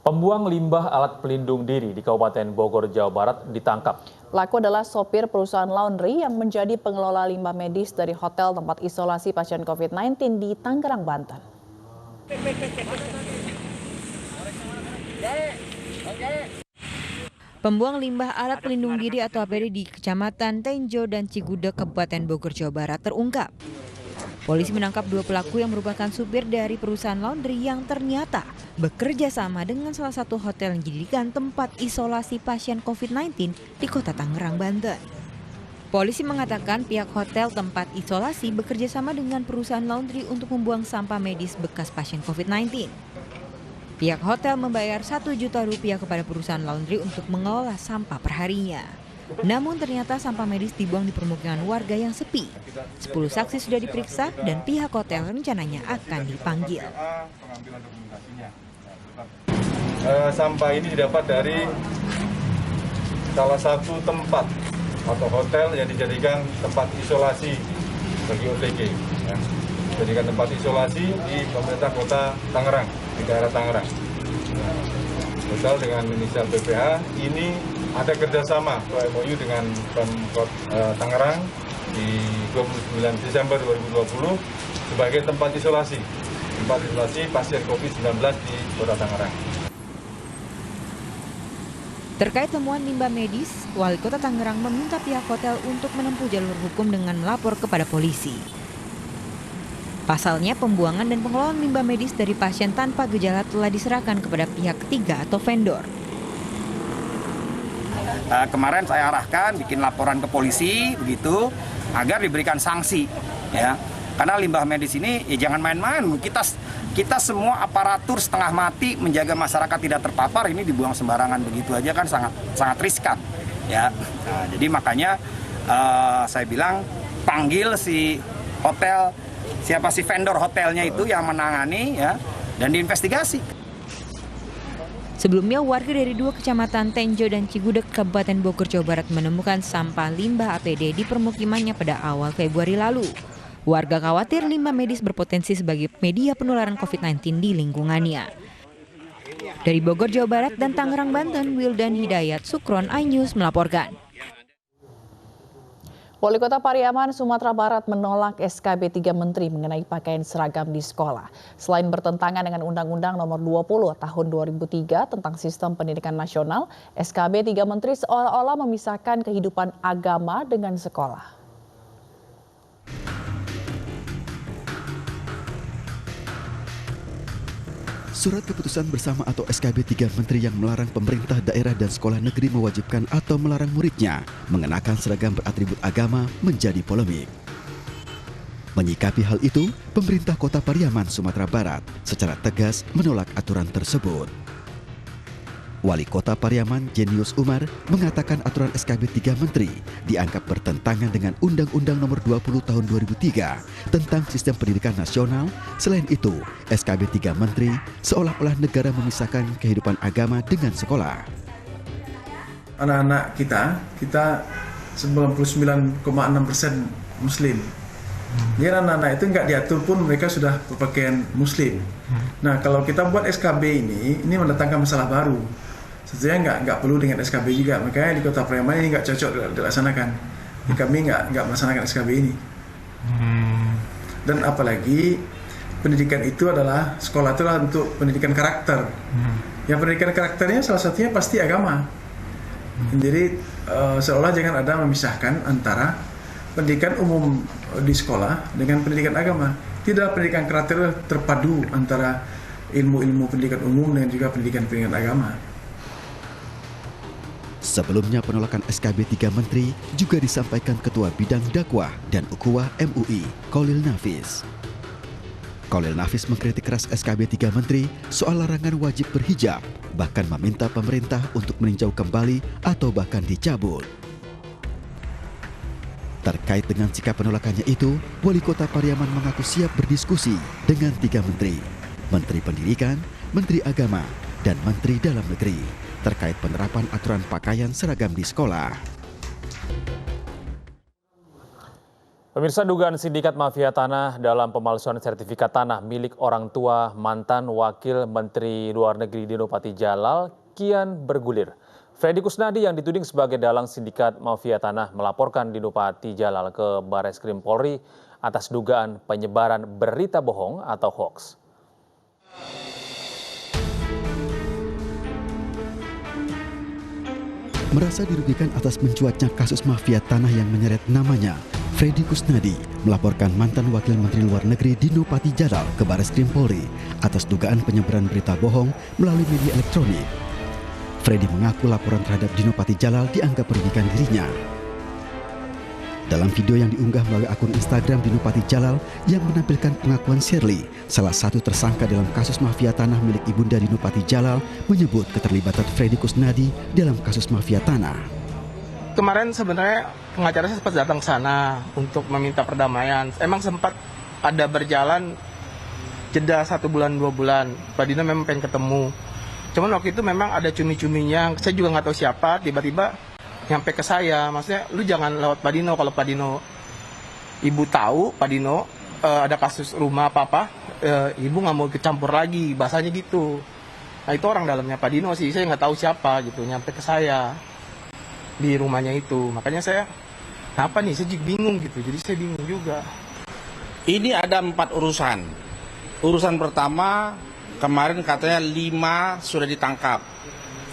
Pembuang limbah alat pelindung diri di Kabupaten Bogor, Jawa Barat ditangkap. Pelaku adalah sopir perusahaan laundry yang menjadi pengelola limbah medis dari hotel tempat isolasi pasien COVID-19 di Tangerang, Banten. Pembuang limbah alat pelindung diri atau APD di Kecamatan Tenjo dan Cigudeg, Kabupaten Bogor, Jawa Barat terungkap. Polisi menangkap dua pelaku yang merupakan supir dari perusahaan laundry yang ternyata bekerja sama dengan salah satu hotel yang dijadikan tempat isolasi pasien COVID-19 di Kota Tangerang, Banten. Polisi mengatakan pihak hotel tempat isolasi bekerja sama dengan perusahaan laundry untuk membuang sampah medis bekas pasien COVID-19. Pihak hotel membayar Rp1 juta kepada perusahaan laundry untuk mengelola sampah perharinya. Namun ternyata sampah medis dibuang di permukiman warga yang sepi. 10 saksi sudah diperiksa dan pihak hotel rencananya akan dipanggil. Sampah ini didapat dari salah satu tempat atau hotel yang dijadikan tempat isolasi bagi OTG. Ya. Dijadikan tempat isolasi di pemerintah kota Tangerang, di daerah Tangerang. Hotel dengan inisial BPA ini ada kerjasama MOU dengan Pemkot Tangerang di 29 Desember 2020 sebagai tempat isolasi pasien COVID-19 di Kota Tangerang. Terkait temuan limbah medis, Wali Kota Tangerang meminta pihak hotel untuk menempuh jalur hukum dengan melapor kepada polisi. Pasalnya, pembuangan dan pengelolaan limbah medis dari pasien tanpa gejala telah diserahkan kepada pihak ketiga atau vendor. Kemarin saya arahkan bikin laporan ke polisi begitu agar diberikan sanksi, ya. Karena limbah medis ini ya jangan main-main. Kita semua aparatur setengah mati menjaga masyarakat tidak terpapar, ini dibuang sembarangan begitu aja kan sangat riskan, ya. Nah, jadi makanya saya bilang panggil si hotel, siapa si vendor hotelnya itu yang menangani, ya, dan diinvestigasi. Sebelumnya, warga dari dua kecamatan Tenjo dan Cigudeg, Kabupaten Bogor, Jawa Barat menemukan sampah limbah APD di permukimannya pada awal Februari lalu. Warga khawatir limbah medis berpotensi sebagai media penularan COVID-19 di lingkungannya. Dari Bogor, Jawa Barat dan Tangerang, Banten, Wildan Hidayat Sukron, iNews melaporkan. Wali Kota Pariaman, Sumatera Barat menolak SKB 3 Menteri mengenai pakaian seragam di sekolah. Selain bertentangan dengan Undang-Undang Nomor 20 Tahun 2003 tentang Sistem Pendidikan Nasional, SKB 3 Menteri seolah-olah memisahkan kehidupan agama dengan sekolah. Surat keputusan bersama atau SKB 3 Menteri yang melarang pemerintah daerah dan sekolah negeri mewajibkan atau melarang muridnya mengenakan seragam beratribut agama menjadi polemik. Menyikapi hal itu, pemerintah Kota Pariaman, Sumatera Barat secara tegas menolak aturan tersebut. Wali Kota Pariaman, Jenius Umar, mengatakan aturan SKB 3 Menteri dianggap bertentangan dengan Undang-Undang Nomor 20 Tahun 2003 tentang Sistem Pendidikan Nasional. Selain itu, SKB 3 Menteri seolah-olah negara memisahkan kehidupan agama dengan sekolah. Anak-anak kita 99,6% Muslim. Jadi anak-anak itu nggak diatur pun mereka sudah berpakaian Muslim. Nah, kalau kita buat SKB ini mendatangkan masalah baru. Sebenarnya nggak perlu dengan SKB juga. Makanya di Kota Pariaman ini nggak cocok dilaksanakan. Kami nggak melaksanakan SKB ini. Dan apalagi pendidikan itu adalah, sekolah itu adalah untuk pendidikan karakter. Yang pendidikan karakternya salah satunya pasti agama. Jadi seolah jangan ada memisahkan antara pendidikan umum di sekolah dengan pendidikan agama. Tidak, pendidikan karakter terpadu antara ilmu-ilmu pendidikan umum dan juga pendidikan agama. Sebelumnya penolakan SKB 3 Menteri juga disampaikan Ketua Bidang Dakwah dan Ukhuwah MUI, Khalil Nafis. Khalil Nafis mengkritik keras SKB 3 Menteri soal larangan wajib berhijab, bahkan meminta pemerintah untuk meninjau kembali atau bahkan dicabut. Terkait dengan sikap penolakannya itu, Wali Kota Pariaman mengaku siap berdiskusi dengan 3 menteri, Menteri Pendidikan, Menteri Agama, dan Menteri Dalam Negeri terkait penerapan aturan pakaian seragam di sekolah. Pemirsa, dugaan sindikat mafia tanah dalam pemalsuan sertifikat tanah milik orang tua mantan Wakil Menteri Luar Negeri Dino Patijalal kian bergulir. Freddy Kusnadi yang dituding sebagai dalang sindikat mafia tanah melaporkan Dino Patijalal ke Bareskrim Polri atas dugaan penyebaran berita bohong atau hoax. Merasa dirugikan atas mencuatnya kasus mafia tanah yang menyeret namanya, Freddy Kusnadi melaporkan mantan Wakil Menteri Luar Negeri Dino Patijalal ke Bareskrim Polri atas dugaan penyebaran berita bohong melalui media elektronik. Freddy mengaku laporan terhadap Dino Patijalal dianggap merugikan dirinya. Dalam video yang diunggah melalui akun Instagram Dino Patijalal yang menampilkan pengakuan Shirley, salah satu tersangka dalam kasus mafia tanah milik ibunda Dino Patijalal, menyebut keterlibatan Freddy Kusnadi dalam kasus mafia tanah. Kemarin sebenarnya pengacara sempat datang ke sana untuk meminta perdamaian. Emang sempat ada berjalan jeda 1 bulan 2 bulan. Pak Dino memang pengen ketemu. Cuman waktu itu memang ada cumi-cuminya. Saya juga nggak tahu siapa. Tiba-tiba nyampe ke saya. Maksudnya lu jangan lewat Pak Dino. Kalau Pak Dino ibu tahu Pak Dino ada kasus rumah apa-apa, ibu nggak mau kecampur lagi. Bahasanya gitu. Nah itu orang dalamnya Pak Dino sih. Saya nggak tahu siapa gitu. Nyampe ke saya di rumahnya itu, makanya saya apa nih, saya bingung gitu, jadi saya bingung juga. Ini ada 4 urusan. Urusan pertama, kemarin katanya 5 sudah ditangkap.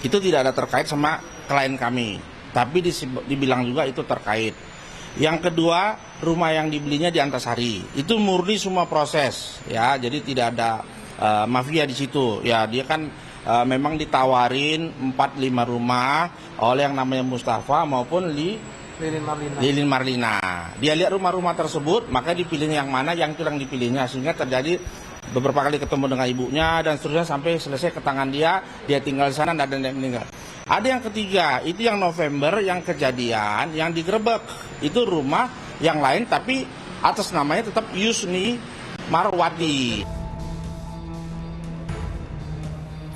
Itu tidak ada terkait sama klien kami, tapi dibilang juga itu terkait. Yang kedua, rumah yang dibelinya di Antasari, itu murni semua proses, ya, jadi tidak ada mafia di situ. Ya, dia kan memang ditawarin 4-5 rumah oleh yang namanya Mustafa maupun Lilin Marlina. Dia lihat rumah-rumah tersebut, maka dipilihnya yang mana, yang kurang dipilihnya, sehingga terjadi beberapa kali ketemu dengan ibunya dan seterusnya sampai selesai ke tangan dia tinggal di sana dan ada yang meninggal. Ada yang ketiga, itu yang November yang kejadian yang digerebek, itu rumah yang lain tapi atas namanya tetap Yusni Marwati.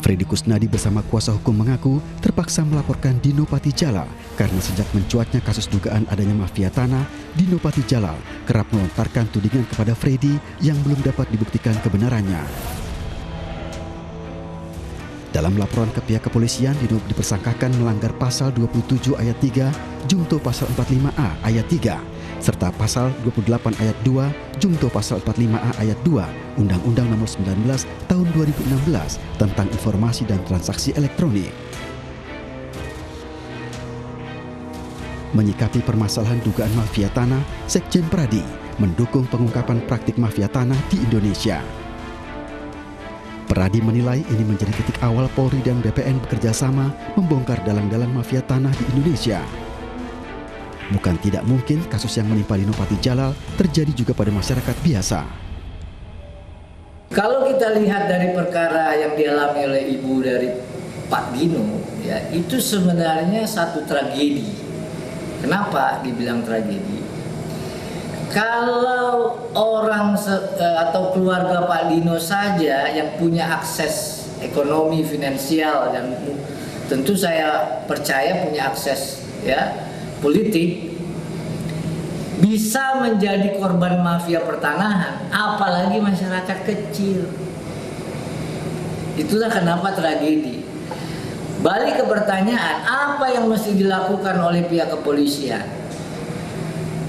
Freddy Kusnadi bersama kuasa hukum mengaku terpaksa melaporkan Dino Patijalal karena sejak mencuatnya kasus dugaan adanya mafia tanah, Dino Patijalal kerap melontarkan tudingan kepada Freddy yang belum dapat dibuktikan kebenarannya. Dalam laporan ke pihak kepolisian, Dino dipersangkakan melanggar pasal 27 ayat 3, Jungto pasal 45A ayat 3, serta pasal 28 ayat 2, Jungto pasal 45A ayat 2, Undang-Undang Nomor 19 Tahun 2016 tentang Informasi dan Transaksi Elektronik. Menyikapi permasalahan dugaan mafia tanah, Sekjen Pradi mendukung pengungkapan praktik mafia tanah di Indonesia. Pradi menilai ini menjadi titik awal Polri dan BPN bekerja sama membongkar dalang-dalang mafia tanah di Indonesia. Bukan tidak mungkin kasus yang menimpa Dino Patijalal terjadi juga pada masyarakat biasa. Kalau kita lihat dari perkara yang dialami oleh ibu dari Pak Dino, ya itu sebenarnya satu tragedi. Kenapa dibilang tragedi? Kalau orang atau keluarga Pak Dino saja yang punya akses ekonomi finansial dan tentu saya percaya punya akses ya politik, bisa menjadi korban mafia pertanahan, apalagi masyarakat kecil. Itulah kenapa tragedi. Balik ke pertanyaan, apa yang mesti dilakukan oleh pihak kepolisian?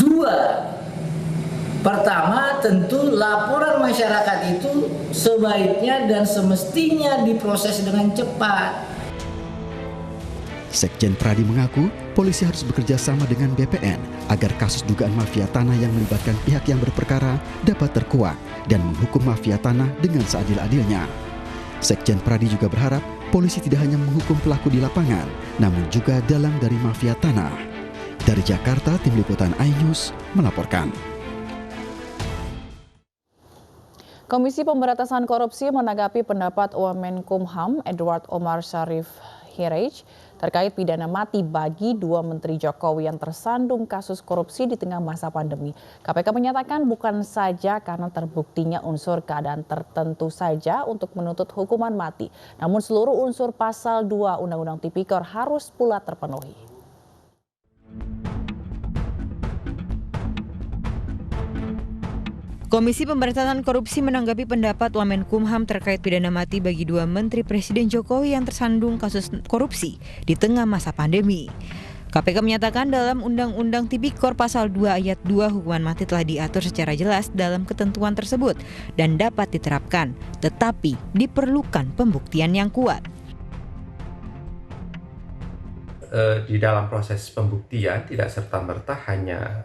2. Pertama, tentu laporan masyarakat itu sebaiknya dan semestinya diproses dengan cepat. Sekjen Pradi mengaku polisi harus bekerja sama dengan BPN agar kasus dugaan mafia tanah yang melibatkan pihak yang berperkara dapat terkuak dan menghukum mafia tanah dengan seadil-adilnya. Sekjen Pradi juga berharap polisi tidak hanya menghukum pelaku di lapangan, namun juga dalang dari mafia tanah. Dari Jakarta, Tim Liputan iNews melaporkan. Komisi Pemberantasan Korupsi menanggapi pendapat Wamenkumham Edward Omar Syarif Hirej terkait pidana mati bagi 2 Menteri Jokowi yang tersandung kasus korupsi di tengah masa pandemi. KPK menyatakan bukan saja karena terbuktinya unsur keadaan tertentu saja untuk menuntut hukuman mati, namun seluruh unsur pasal 2 Undang-Undang Tipikor harus pula terpenuhi. Komisi Pemberantasan Korupsi menanggapi pendapat Wamenkumham terkait pidana mati bagi 2 Menteri Presiden Jokowi yang tersandung kasus korupsi di tengah masa pandemi. KPK menyatakan dalam Undang-Undang Tipikor Pasal 2 Ayat 2 hukuman mati telah diatur secara jelas dalam ketentuan tersebut dan dapat diterapkan, tetapi diperlukan pembuktian yang kuat. Di dalam proses pembuktian tidak serta-merta hanya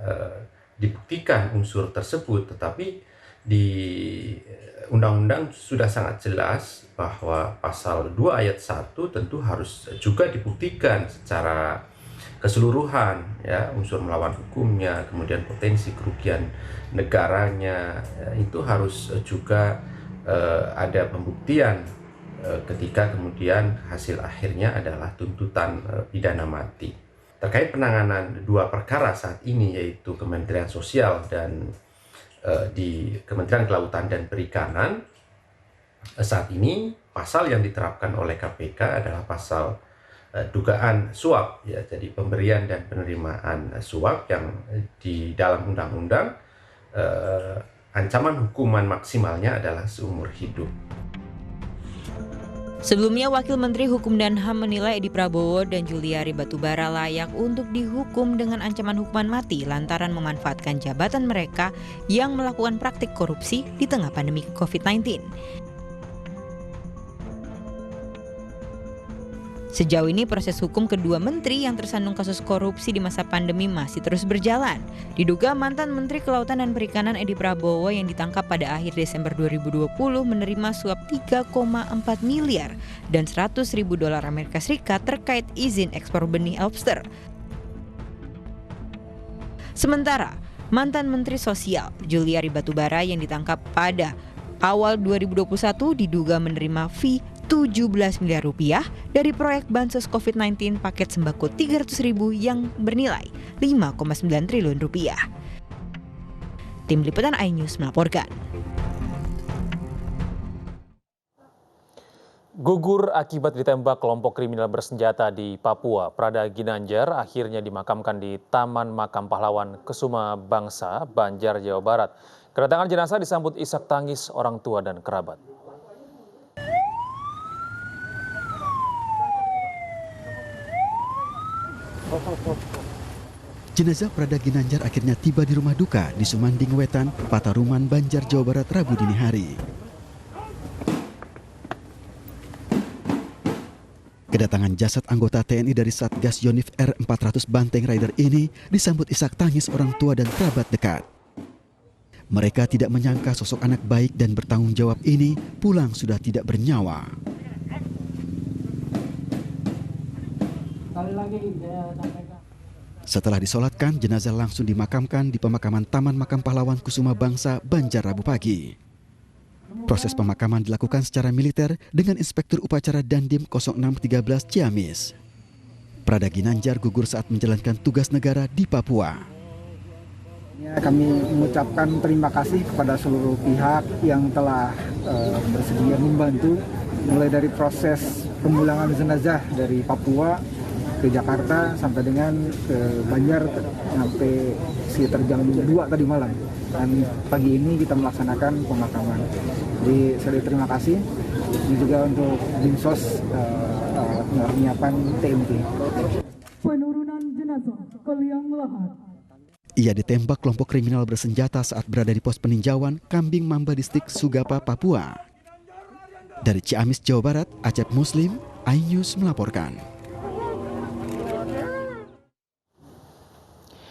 dibuktikan unsur tersebut, tetapi di undang-undang sudah sangat jelas bahwa pasal 2 ayat 1 tentu harus juga dibuktikan secara keseluruhan, ya, unsur melawan hukumnya, kemudian potensi kerugian negaranya, ya, itu harus juga ada pembuktian ketika kemudian hasil akhirnya adalah tuntutan pidana mati. Terkait penanganan 2 perkara saat ini, yaitu Kementerian Sosial dan di Kementerian Kelautan dan Perikanan, saat ini pasal yang diterapkan oleh KPK adalah pasal dugaan suap, ya, jadi pemberian dan penerimaan suap yang di dalam undang-undang ancaman hukuman maksimalnya adalah seumur hidup. Sebelumnya, Wakil Menteri Hukum dan HAM menilai Edi Prabowo dan Juliari Batubara layak untuk dihukum dengan ancaman hukuman mati lantaran memanfaatkan jabatan mereka yang melakukan praktik korupsi di tengah pandemi COVID-19. Sejauh ini proses hukum kedua menteri yang tersandung kasus korupsi di masa pandemi masih terus berjalan. Diduga mantan Menteri Kelautan dan Perikanan Edi Prabowo yang ditangkap pada akhir Desember 2020 menerima suap 3,4 miliar dan $100.000 Amerika Serikat terkait izin ekspor benih lobster. Sementara, mantan Menteri Sosial Juliari Batubara yang ditangkap pada awal 2021 diduga menerima fee 17 miliar rupiah dari proyek bansos COVID-19 paket sembako 300.000 yang bernilai 5,9 triliun rupiah. Tim Liputan iNews melaporkan. Gugur akibat ditembak kelompok kriminal bersenjata di Papua, Prada Ginanjar akhirnya dimakamkan di Taman Makam Pahlawan Kusuma Bangsa, Banjar, Jawa Barat. Kedatangan jenazah disambut isak tangis orang tua dan kerabat. Jenazah Prada Ginanjar akhirnya tiba di rumah duka di Sumanding Wetan, Pataruman, Banjar, Jawa Barat, Rabu dini hari. Kedatangan jasad anggota TNI dari Satgas Yonif R400 Banteng Rider ini disambut isak tangis orang tua dan kerabat dekat. Mereka tidak menyangka sosok anak baik dan bertanggung jawab ini pulang sudah tidak bernyawa. Setelah disolatkan, jenazah langsung dimakamkan di pemakaman Taman Makam Pahlawan Kusuma Bangsa, Banjar, Rabu pagi. Proses pemakaman dilakukan secara militer dengan Inspektur Upacara Dandim 0613 Ciamis. Prada Ginanjar gugur saat menjalankan tugas negara di Papua. Kami mengucapkan terima kasih kepada seluruh pihak yang telah bersedia membantu, mulai dari proses pemulangan jenazah dari Papua ke Jakarta sampai dengan ke Banjar sampai sekitar jam 2 tadi malam, dan pagi ini kita melaksanakan pemakaman. Jadi saya terima kasih, dan juga untuk Dinsos menyiapkan TMT. Penurunan jenazah ke liang lahat. Ia ditembak kelompok kriminal bersenjata saat berada di pos peninjauan Kambing Mamba Distrik Sugapa, Papua. Dari Ciamis, Jawa Barat, Acep Muslim, iNews melaporkan.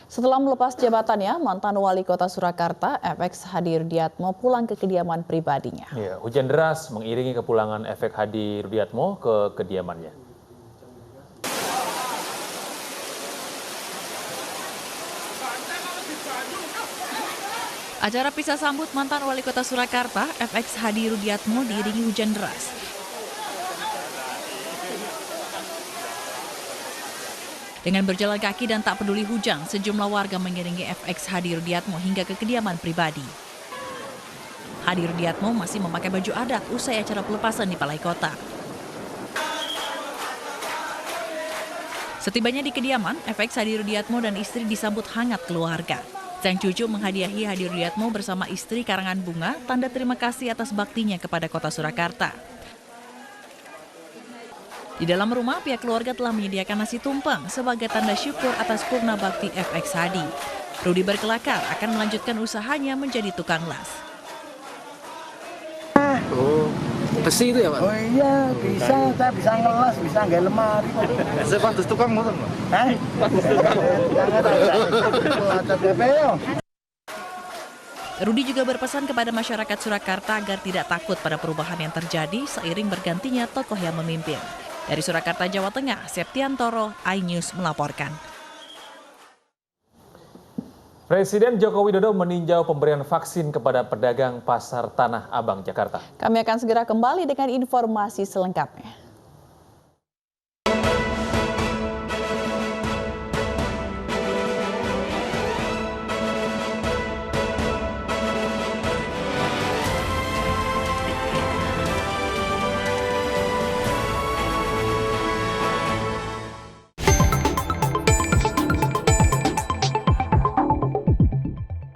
Setelah melepas jabatannya, mantan wali kota Surakarta, FX Hadi Rudiatmo pulang ke kediaman pribadinya. Ya, hujan deras mengiringi kepulangan FX Hadi Rudiatmo ke kediamannya. Acara pisah sambut mantan wali kota Surakarta, FX Hadi Rudiatmo diiringi hujan deras. Dengan berjalan kaki dan tak peduli hujan, sejumlah warga mengiringi FX Hadi Rudiatmo hingga ke kediaman pribadi. Hadi Rudiatmo masih memakai baju adat usai acara pelepasan di Balai Kota. Setibanya di kediaman, FX Hadi Rudiatmo dan istri disambut hangat keluarga. Sang cucu menghadiahi Hadi Rudiatmo bersama istri karangan bunga tanda terima kasih atas baktinya kepada kota Surakarta. Di dalam rumah, pihak keluarga telah menyediakan nasi tumpeng sebagai tanda syukur atas purna bakti FX Hadi. Rudi berkelakar akan melanjutkan usahanya menjadi tukang las. Oh, besi itu ya Pak? Oh iya, bisa, saya bisa ngelas, bisa nggak lemari. Saya pantas tukang motor Pak? Hah? Rudi juga berpesan kepada masyarakat Surakarta agar tidak takut pada perubahan yang terjadi seiring bergantinya tokoh yang memimpin. Dari Surakarta, Jawa Tengah, Septiantoro, iNews melaporkan. Presiden Joko Widodo meninjau pemberian vaksin kepada pedagang Pasar Tanah Abang, Jakarta. Kami akan segera kembali dengan informasi selengkapnya.